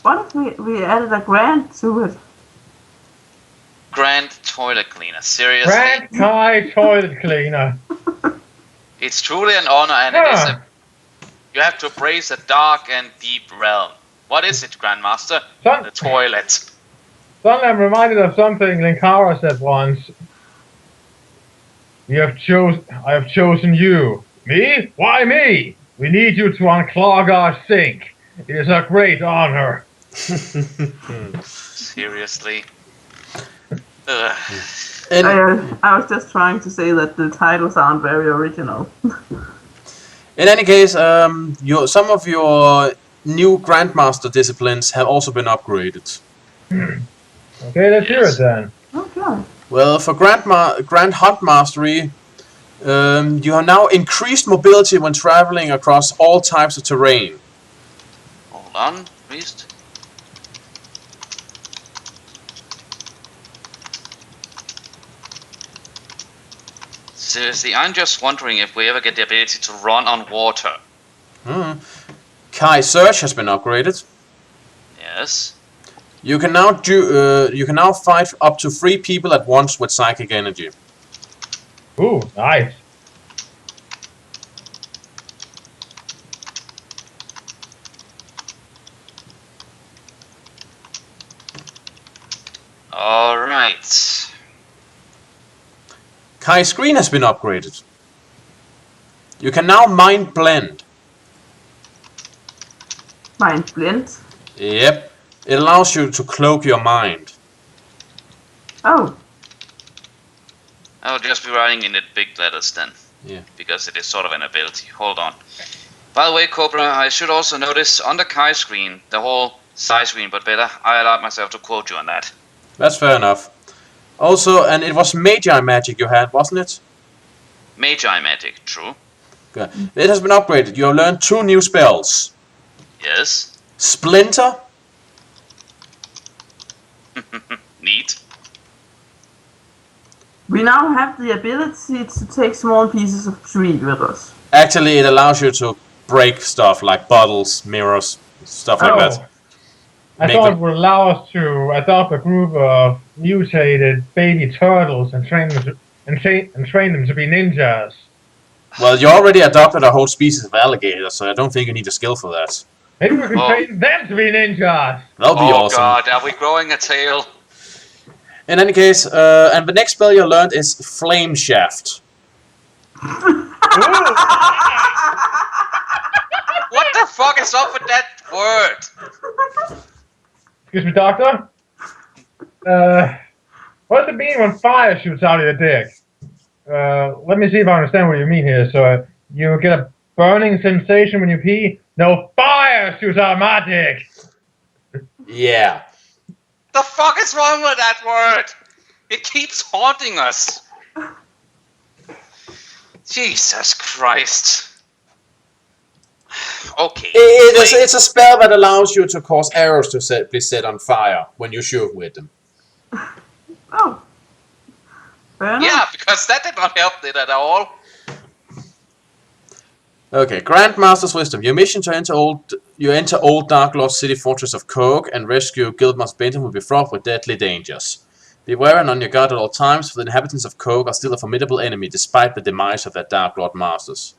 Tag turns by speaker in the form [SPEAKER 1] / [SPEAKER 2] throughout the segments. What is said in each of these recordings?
[SPEAKER 1] What if we added a grand to it?
[SPEAKER 2] Grand toilet cleaner. Seriously?
[SPEAKER 3] Grand Kai toilet cleaner.
[SPEAKER 2] It's truly an honor, and it is a. You have to embrace a dark and deep realm. What is it, Grandmaster? The toilet.
[SPEAKER 3] Suddenly I'm reminded of something Linkara said once. I have chosen you. Me? Why me? We need you to unclog our sink. It is a great honor.
[SPEAKER 2] Seriously.
[SPEAKER 1] I was just trying to say that the titles aren't very original.
[SPEAKER 4] In any case, some of your new Grandmaster disciplines have also been upgraded.
[SPEAKER 3] Okay, let's hear it then.
[SPEAKER 1] Okay.
[SPEAKER 4] Well, for Grand Hunt Mastery, you have now increased mobility when traveling across all types of terrain.
[SPEAKER 2] Hold on, priest. Seriously, I'm just wondering if we ever get the ability to run on water.
[SPEAKER 4] Kai Search has been upgraded.
[SPEAKER 2] Yes.
[SPEAKER 4] You can now fight up to 3 people at once with psychic energy.
[SPEAKER 3] Ooh, nice.
[SPEAKER 2] Alright.
[SPEAKER 4] Kai's screen has been upgraded. You can now mind blend.
[SPEAKER 1] Mind blend?
[SPEAKER 4] Yep. It allows you to cloak your mind.
[SPEAKER 1] Oh.
[SPEAKER 2] I'll just be writing in it big letters then.
[SPEAKER 4] Yeah.
[SPEAKER 2] Because it is sort of an ability. Hold on. By the way, Cobra, I should also notice on the Kai screen, the whole side screen, but better, I allowed myself to quote you on that.
[SPEAKER 4] That's fair enough. Also, and it was Magi magic you had, wasn't it?
[SPEAKER 2] Magi magic, true.
[SPEAKER 4] Okay. It has been upgraded. You have learned 2 new spells.
[SPEAKER 2] Yes.
[SPEAKER 4] Splinter.
[SPEAKER 2] Neat.
[SPEAKER 1] We now have the ability to take small pieces of tree with us.
[SPEAKER 4] Actually, it allows you to break stuff like bottles, mirrors, stuff like that.
[SPEAKER 3] I thought it would allow us to adopt a group of mutated baby turtles and train them to be ninjas.
[SPEAKER 4] Well, you already adopted a whole species of alligators, so I don't think you need a skill for that.
[SPEAKER 3] Maybe we can train them to be ninjas.
[SPEAKER 4] That'll be awesome.
[SPEAKER 2] Oh god, are we growing a tail?
[SPEAKER 4] In any case, and the next spell you learned is Flame Shaft.
[SPEAKER 2] What the fuck is up with that word?
[SPEAKER 3] Excuse me, doctor? What does it mean when fire shoots out of your dick? Let me see if I understand what you mean here. So, you get a burning sensation when you pee? No, fire shoots out of my dick!
[SPEAKER 4] Yeah.
[SPEAKER 2] The fuck is wrong with that word? It keeps haunting us. Jesus Christ. Okay.
[SPEAKER 4] It's a spell that allows you to cause arrows to be set on fire when you shoot with them.
[SPEAKER 1] Oh. Fair enough.
[SPEAKER 2] Yeah, because that did not help it at all.
[SPEAKER 4] Okay, Grandmaster's Wisdom. Your mission to enter Old Dark Lord City Fortress of Kaag and rescue Guildmaster Benton will be fraught with deadly dangers. Beware and on your guard at all times, for the inhabitants of Kaag are still a formidable enemy despite the demise of their Dark Lord Masters.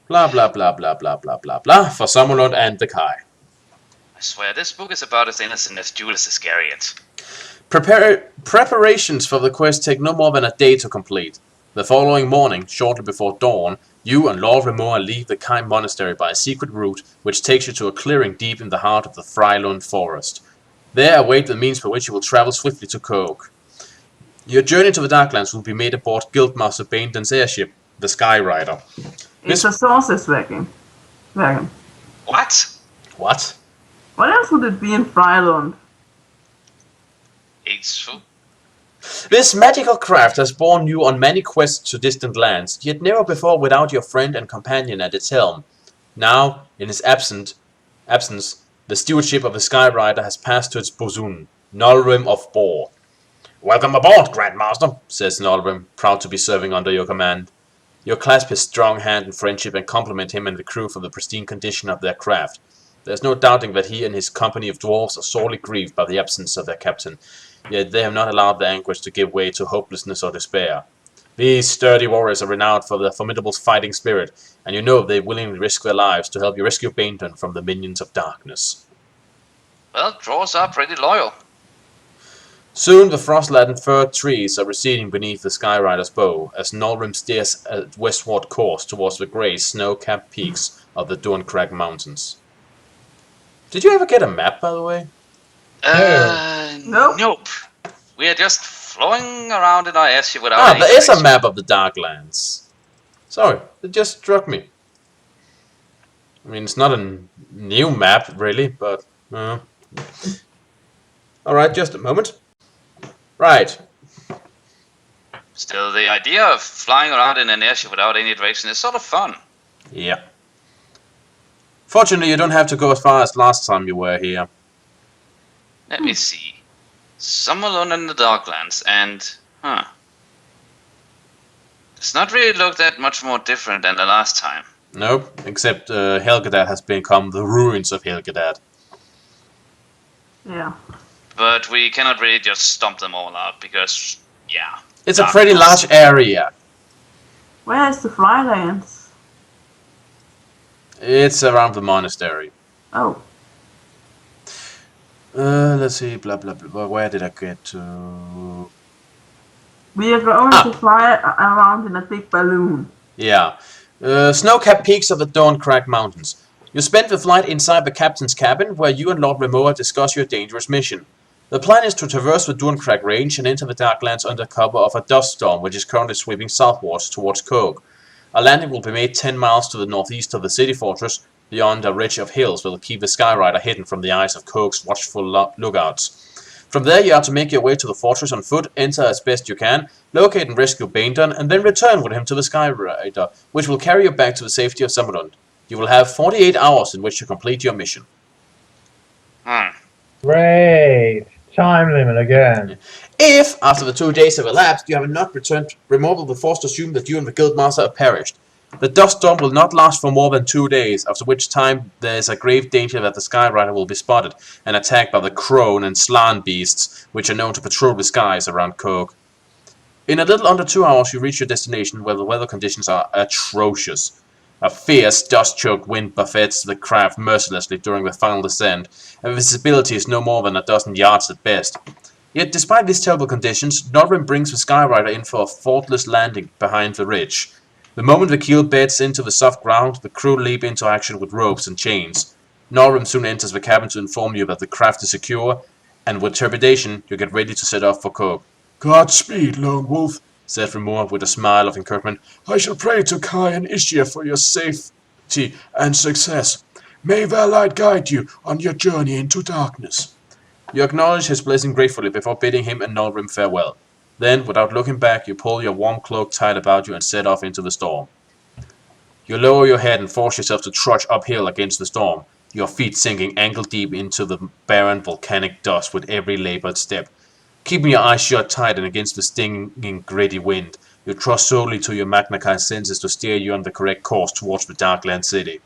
[SPEAKER 4] Blah blah blah blah blah blah blah blah for Summerlord and the Kai.
[SPEAKER 2] I swear, this book is about as innocent as Judas Iscariot.
[SPEAKER 4] Preparations for the quest take no more than a day to complete. The following morning, shortly before dawn, you and Lord Remora leave the Kai Monastery by a secret route which takes you to a clearing deep in the heart of the Frylund Forest. There await the means by which you will travel swiftly to Kaag. Your journey to the Darklands will be made aboard Guildmaster Bainden's airship, the Skyrider.
[SPEAKER 1] It's a sources wagon.
[SPEAKER 2] What?
[SPEAKER 4] What?
[SPEAKER 1] What else would it be in Frylund?
[SPEAKER 2] It's...
[SPEAKER 4] This magical craft has borne you on many quests to distant lands, yet never before without your friend and companion at its helm. Now, in his absence, the stewardship of the Skyrider has passed to its bosun, Nolrim of Bor. "Welcome aboard, Grandmaster," says Nolrim, proud to be serving under your command. You clasp his strong hand in friendship and compliment him and the crew for the pristine condition of their craft. There's no doubting that he and his company of dwarves are sorely grieved by the absence of their captain, yet they have not allowed their anguish to give way to hopelessness or despair. These sturdy warriors are renowned for their formidable fighting spirit, and you know they willingly risk their lives to help you rescue Bainton from the minions of darkness.
[SPEAKER 2] Well, dwarves are pretty loyal.
[SPEAKER 4] Soon the frost-laden fir trees are receding beneath the Skyrider's bow, as Nolrim steers a westward course towards the grey, snow-capped peaks of the Dorncrag Mountains. Did you ever get a map, by the way?
[SPEAKER 2] Nope. We are just flowing around in our airship without any
[SPEAKER 4] there is a
[SPEAKER 2] direction.
[SPEAKER 4] map of the Darklands. Sorry, it just struck me. I mean, it's not a new map, really, but... Alright, just a moment. Right.
[SPEAKER 2] Still, the idea of flying around in an airship without any direction is sort of fun.
[SPEAKER 4] Yeah. Fortunately, you don't have to go as far as last time you were here.
[SPEAKER 2] Let me see. Some alone in the Darklands, and... Does not really look that much more different than the last time.
[SPEAKER 4] Nope, except Helgedad has become the ruins of Helgedad.
[SPEAKER 1] Yeah.
[SPEAKER 2] But we cannot really just stomp them all out, because, yeah.
[SPEAKER 4] It's a pretty large area.
[SPEAKER 1] Where is the Flylands?
[SPEAKER 4] It's around the monastery.
[SPEAKER 1] Oh.
[SPEAKER 4] Let's see, blah blah blah. Where did I get to?
[SPEAKER 1] We are going to fly around in a big balloon.
[SPEAKER 4] Yeah. Snow-capped peaks of the Dorncrag Mountains. You spend the flight inside the captain's cabin, where you and Lord Remoa discuss your dangerous mission. The plan is to traverse the Dorncrag Range and enter the Darklands under cover of a dust storm which is currently sweeping southwards towards Kaag. A landing will be made 10 miles to the northeast of the city fortress, beyond a ridge of hills that will keep the Skyrider hidden from the eyes of Kaag's watchful lookouts. From there you are to make your way to the fortress on foot, enter as best you can, locate and rescue Bainton, and then return with him to the Skyrider, which will carry you back to the safety of Summerlund. You will have 48 hours in which to complete your mission.
[SPEAKER 3] Great. Time limit again.
[SPEAKER 4] If, after the 2 days have elapsed, you have not returned, Remoa will be forced to assume that you and the Guildmaster have perished. The dust storm will not last for more than 2 days, after which time there is a grave danger that the Skyrider will be spotted and attacked by the crone and slan beasts, which are known to patrol the skies around Kaag. In a little under 2 hours you reach your destination, where the weather conditions are atrocious. A fierce, dust-choked wind buffets the craft mercilessly during the final descent, and visibility is no more than a dozen yards at best. Yet, despite these terrible conditions, Nolrim brings the Skyrider in for a faultless landing behind the ridge. The moment the keel beds into the soft ground, the crew leap into action with ropes and chains. Nolrim soon enters the cabin to inform you that the craft is secure, and with trepidation, you get ready to set off for Kaag.
[SPEAKER 5] "Godspeed, Lone Wolf," said Remoa with a smile of encouragement. "I shall pray to Kai and Ishia for your safety and success. May their light guide you on your journey into darkness."
[SPEAKER 4] You acknowledge his blessing gratefully before bidding him and Nolrim farewell. Then, without looking back, you pull your warm cloak tight about you and set off into the storm. You lower your head and force yourself to trudge uphill against the storm, your feet sinking ankle-deep into the barren volcanic dust with every labored step. Keeping your eyes shut tight and against the stinging, gritty wind, you trust solely to your Magna Chi senses to steer you on the correct course towards the Darkland City.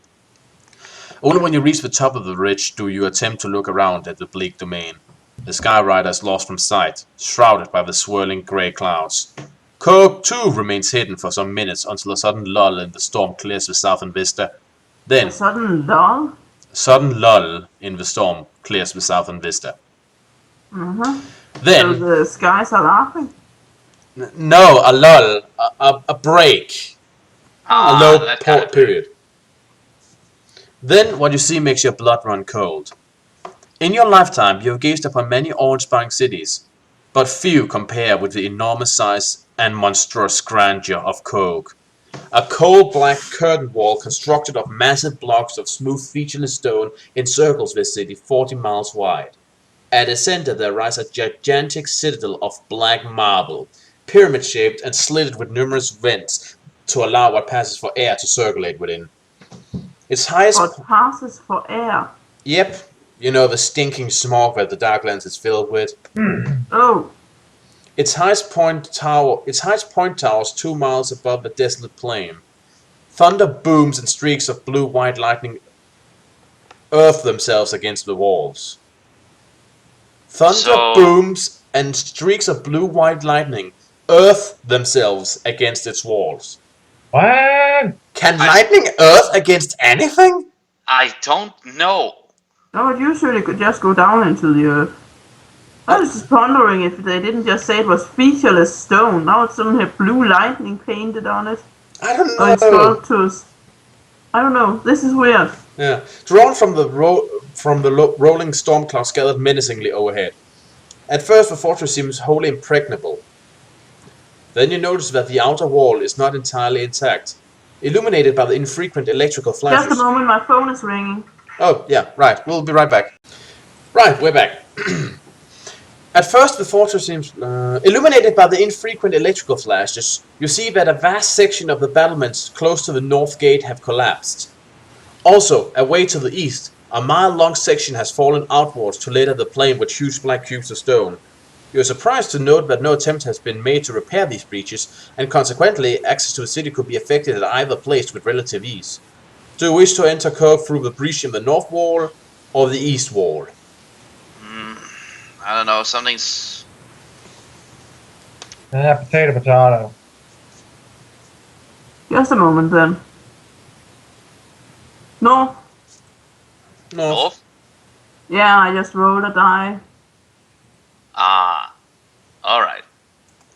[SPEAKER 4] Only when you reach the top of the ridge do you attempt to look around at the bleak domain. The Skyrider is lost from sight, shrouded by the swirling grey clouds. Kaag, too, remains hidden for some minutes until a sudden lull in the storm clears the southern vista. Then,
[SPEAKER 1] A sudden lull?
[SPEAKER 4] a sudden lull in the storm clears the southern vista.
[SPEAKER 1] So
[SPEAKER 4] Then,
[SPEAKER 1] the skies are laughing?
[SPEAKER 4] no, a lull, a break, a low
[SPEAKER 2] that kind of
[SPEAKER 4] period. Then what you see makes your blood run cold. In your lifetime you have gazed upon many awe-inspiring cities, but few compare with the enormous size and monstrous grandeur of Kaag. A coal-black curtain wall constructed of massive blocks of smooth featureless stone encircles this city 40 miles wide. At its center there rises a gigantic citadel of black marble, pyramid-shaped and slitted with numerous vents to allow what passes for air to circulate within. Its highest...
[SPEAKER 1] What passes for air?
[SPEAKER 4] Yep, you know, the stinking smog that the Darklands is filled with.
[SPEAKER 1] Oh,
[SPEAKER 4] Its highest point towers 2 miles above the desolate plain. Thunder booms and streaks of blue-white lightning earth themselves against the walls. Thunder
[SPEAKER 2] So-
[SPEAKER 4] booms and streaks of blue-white lightning earth themselves against its walls.
[SPEAKER 3] What?
[SPEAKER 4] Can lightning earth against anything?
[SPEAKER 2] I don't know.
[SPEAKER 1] No, it usually could just go down into the earth. I was just pondering if they didn't just say it was featureless stone. Now it's suddenly blue lightning painted on it.
[SPEAKER 4] I don't
[SPEAKER 1] Or in
[SPEAKER 4] know.
[SPEAKER 1] sculptures. I don't know. This is weird.
[SPEAKER 4] Yeah, drawn from the rolling storm clouds gathered menacingly overhead. At first, the fortress seems wholly impregnable. Then you notice that the outer wall is not entirely intact, illuminated by the infrequent electrical
[SPEAKER 1] Just
[SPEAKER 4] flashes.
[SPEAKER 1] a moment, my phone is ringing.
[SPEAKER 4] Oh, yeah, right. We'll be right back. Right, we're back. At first, the fortress seems illuminated by the infrequent electrical flashes. You see that a vast section of the battlements close to the north gate have collapsed. Also, away to the east, a mile-long section has fallen outwards to litter the plain with huge black cubes of stone. You are surprised to note that no attempt has been made to repair these breaches, and consequently, access to the city could be affected at either place with relative ease. Do you wish to enter Kaag through the breach in the north wall or the east wall?
[SPEAKER 2] I don't know. Something's.
[SPEAKER 3] Potato.
[SPEAKER 1] Just a moment then. No.
[SPEAKER 2] North?
[SPEAKER 1] Yeah, I just rolled a die.
[SPEAKER 2] Ah. Alright.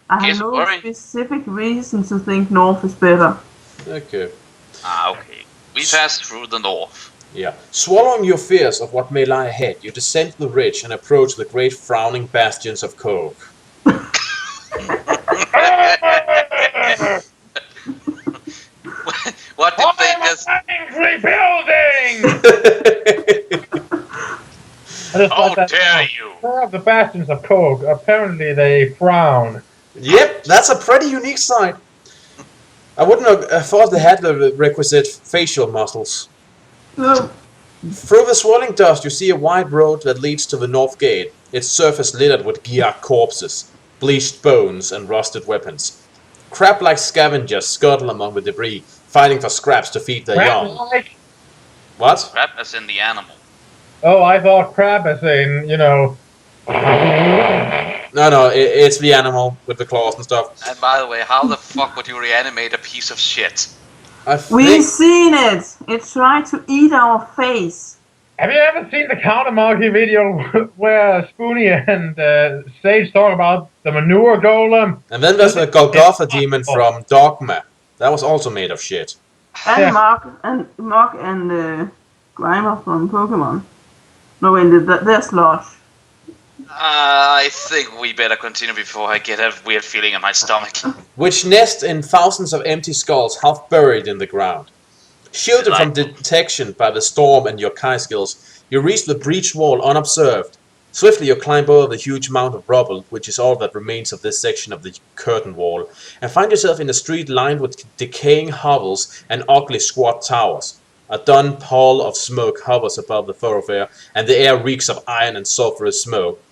[SPEAKER 1] I
[SPEAKER 2] Okay,
[SPEAKER 1] have
[SPEAKER 2] so
[SPEAKER 1] no
[SPEAKER 2] worry.
[SPEAKER 1] specific reason to think north is better.
[SPEAKER 4] Okay.
[SPEAKER 2] Okay. We passed through the north.
[SPEAKER 4] Yeah. Swallowing your fears of what may lie ahead, you descend the ridge and approach the great frowning bastions of Kaag.
[SPEAKER 2] What did they just.
[SPEAKER 3] Rebuilding!
[SPEAKER 2] How dare you!
[SPEAKER 3] The bastions of Kaag. Apparently they frown.
[SPEAKER 4] Yep, that's a pretty unique sight. I wouldn't have thought they had the requisite facial muscles.
[SPEAKER 1] No.
[SPEAKER 4] Through the swirling dust, you see a wide road that leads to the north gate, its surface littered with Kaag corpses, bleached bones, and rusted weapons. Crab-like scavengers scuttle among the debris, fighting for scraps to feed their young.
[SPEAKER 3] Crab-like?
[SPEAKER 4] What?
[SPEAKER 2] Crab as in the animal.
[SPEAKER 3] Oh, I thought crab as in, you know.
[SPEAKER 4] No, it's the animal with the claws and stuff.
[SPEAKER 2] And by the way, how the fuck would you reanimate a piece of shit?
[SPEAKER 1] We've seen it! It tried to eat our face.
[SPEAKER 3] Have you ever seen the Counter Monkey video where Spoonie and Sage talk about the manure golem?
[SPEAKER 4] And then there's the Golgotha demon from Dogma. That was also made of shit.
[SPEAKER 1] And
[SPEAKER 3] Yeah.
[SPEAKER 1] Mark and Grimer from Pokemon. No, wait, they're Slush.
[SPEAKER 2] I think we better continue before I get a weird feeling in my stomach.
[SPEAKER 4] Which nest in thousands of empty skulls half buried in the ground. Shielded from detection by the storm and your Kai skills, you reach the breached wall unobserved. Swiftly you climb over the huge mound of rubble, which is all that remains of this section of the curtain wall, and find yourself in a street lined with decaying hovels and ugly squat towers. A dun pall of smoke hovers above the thoroughfare, and the air reeks of iron and sulphurous smoke.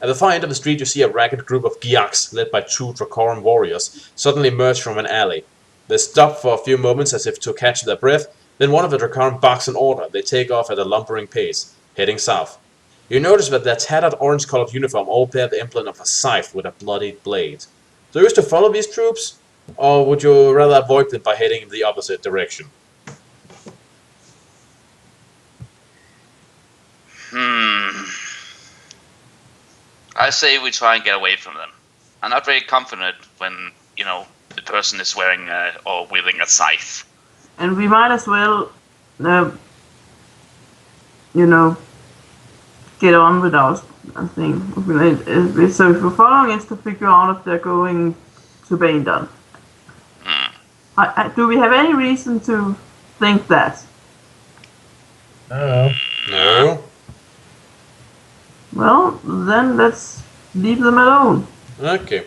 [SPEAKER 4] At the far end of the street you see a ragged group of Giaks, led by two Dracoran warriors, suddenly emerge from an alley. They stop for a few moments as if to catch their breath, then one of the Dracoran barks an order. They take off at a lumbering pace, heading south. You notice that their tattered orange-colored uniform all bear the emblem of a scythe with a bloodied blade. Do you wish to follow these troops, or would you rather avoid them by heading in the opposite direction?
[SPEAKER 2] I say we try and get away from them. I'm not very confident when, you know, the person is wearing or wielding a scythe.
[SPEAKER 1] And we might as well, you know, get on with our thing. So if we're following, it's to figure out if they're going to Baindon. Do we have any reason to think that?
[SPEAKER 4] No.
[SPEAKER 1] Well, then let's leave them alone.
[SPEAKER 4] Okay.